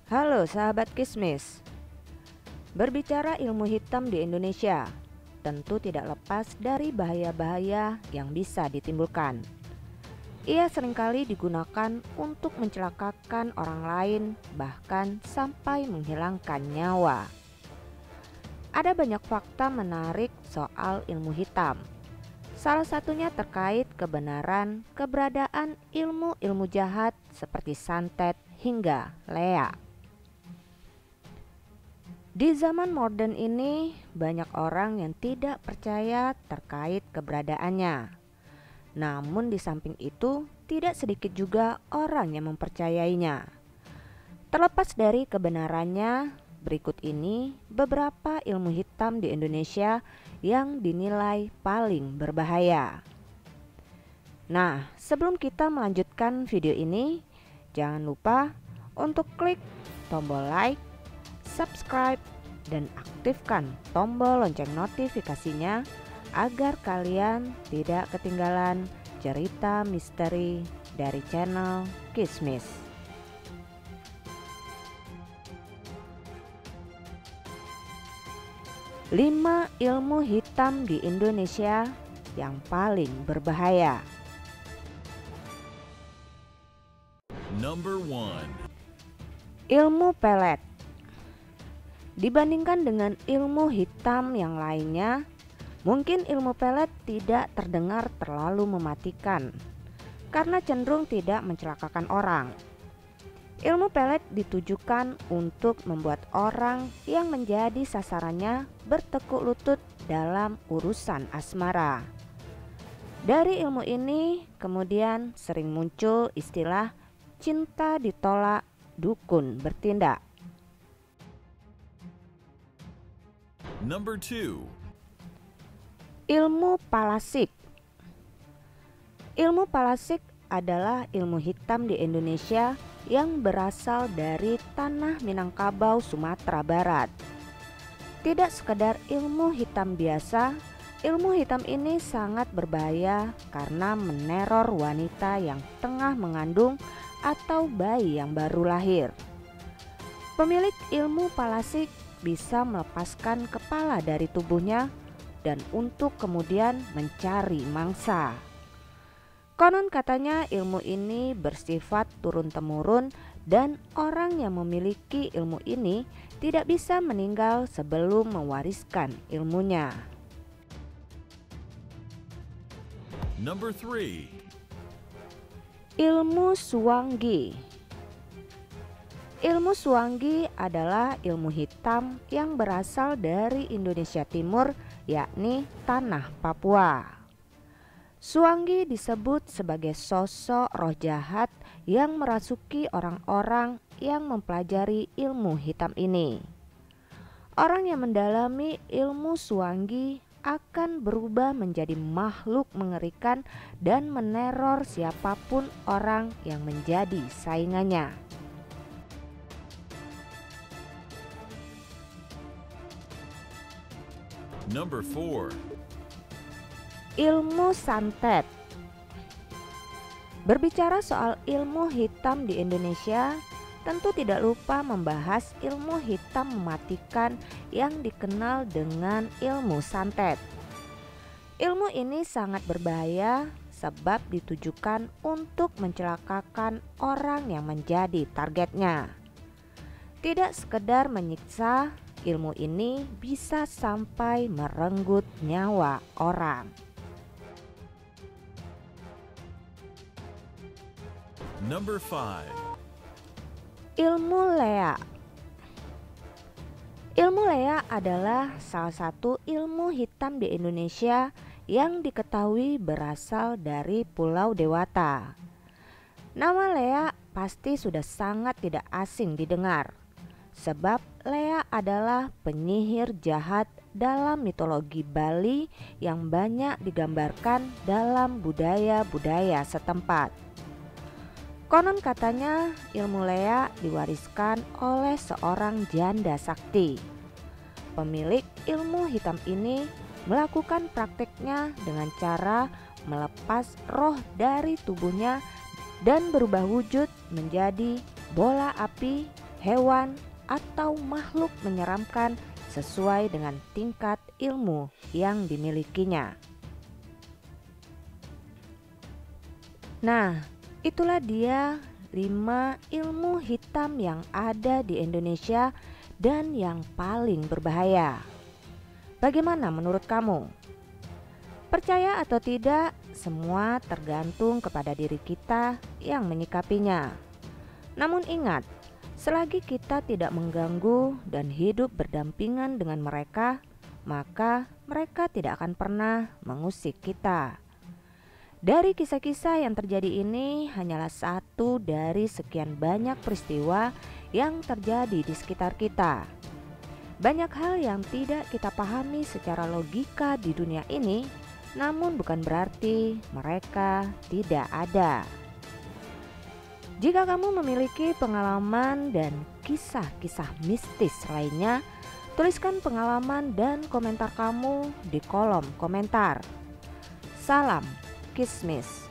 Halo sahabat Kismis. Berbicara ilmu hitam di Indonesia, tentu tidak lepas dari bahaya-bahaya yang bisa ditimbulkan. Ia seringkali digunakan untuk mencelakakan orang lain, bahkan sampai menghilangkan nyawa. Ada banyak fakta menarik soal ilmu hitam. Salah satunya terkait keberadaan ilmu-ilmu jahat seperti santet hingga lea. Di zaman modern ini, banyak orang yang tidak percaya terkait keberadaannya. Namun di samping itu, tidak sedikit juga orang yang mempercayainya. Terlepas dari kebenarannya, berikut ini beberapa ilmu hitam di Indonesia yang dinilai paling berbahaya. Nah, sebelum kita melanjutkan video ini, jangan lupa untuk klik tombol like, subscribe, dan aktifkan tombol lonceng notifikasinya agar kalian tidak ketinggalan cerita misteri dari channel Kismis. Lima ilmu hitam di Indonesia yang paling berbahaya. Number 1. Ilmu pelet. Dibandingkan dengan ilmu hitam yang lainnya, mungkin ilmu pelet tidak terdengar terlalu mematikan karena cenderung tidak mencelakakan orang. Ilmu pelet ditujukan untuk membuat orang yang menjadi sasarannya bertekuk lutut dalam urusan asmara. Dari ilmu ini kemudian sering muncul istilah cinta ditolak, dukun bertindak. Number 2. Ilmu palasik. Ilmu palasik adalah ilmu hitam di Indonesia yang berasal dari tanah Minangkabau, Sumatera Barat. Tidak sekedar ilmu hitam biasa, ilmu hitam ini sangat berbahaya karena meneror wanita yang tengah mengandung atau bayi yang baru lahir. Pemilik ilmu palasik bisa melepaskan kepala dari tubuhnya dan untuk kemudian mencari mangsa. Konon katanya ilmu ini bersifat turun-temurun dan orang yang memiliki ilmu ini tidak bisa meninggal sebelum mewariskan ilmunya. Number 3. Ilmu Suwanggi. Ilmu Suwanggi adalah ilmu hitam yang berasal dari Indonesia Timur, yakni tanah Papua. Suwanggi disebut sebagai sosok roh jahat yang merasuki orang-orang yang mempelajari ilmu hitam ini. Orang yang mendalami ilmu Suwanggi akan berubah menjadi makhluk mengerikan dan meneror siapapun orang yang menjadi saingannya. Number 4. Ilmu santet. Berbicara soal ilmu hitam di Indonesia, tentu tidak lupa membahas ilmu hitam mematikan yang dikenal dengan ilmu santet. Ilmu ini sangat berbahaya sebab ditujukan untuk mencelakakan orang yang menjadi targetnya. Tidak sekedar menyiksa, ilmu ini bisa sampai merenggut nyawa orang. Number 5. Ilmu lea. Ilmu lea adalah salah satu ilmu hitam di Indonesia yang diketahui berasal dari Pulau Dewata. Nama lea pasti sudah sangat tidak asing didengar, sebab lea adalah penyihir jahat dalam mitologi Bali yang banyak digambarkan dalam budaya-budaya setempat. Konon katanya ilmu lea diwariskan oleh seorang janda sakti. Pemilik ilmu hitam ini melakukan prakteknya dengan cara melepas roh dari tubuhnya dan berubah wujud menjadi bola api, hewan, atau makhluk menyeramkan sesuai dengan tingkat ilmu yang dimilikinya. Nah, itulah dia 5 ilmu hitam yang ada di Indonesia dan yang paling berbahaya. Bagaimana menurut kamu? Percaya atau tidak, semua tergantung kepada diri kita yang menyikapinya. Namun ingat, selagi kita tidak mengganggu dan hidup berdampingan dengan mereka, maka mereka tidak akan pernah mengusik kita. Dari kisah-kisah yang terjadi ini hanyalah satu dari sekian banyak peristiwa yang terjadi di sekitar kita. Banyak hal yang tidak kita pahami secara logika di dunia ini, namun bukan berarti mereka tidak ada. Jika kamu memiliki pengalaman dan kisah-kisah mistis lainnya, tuliskan pengalaman dan komentar kamu di kolom komentar. Salam Kismis.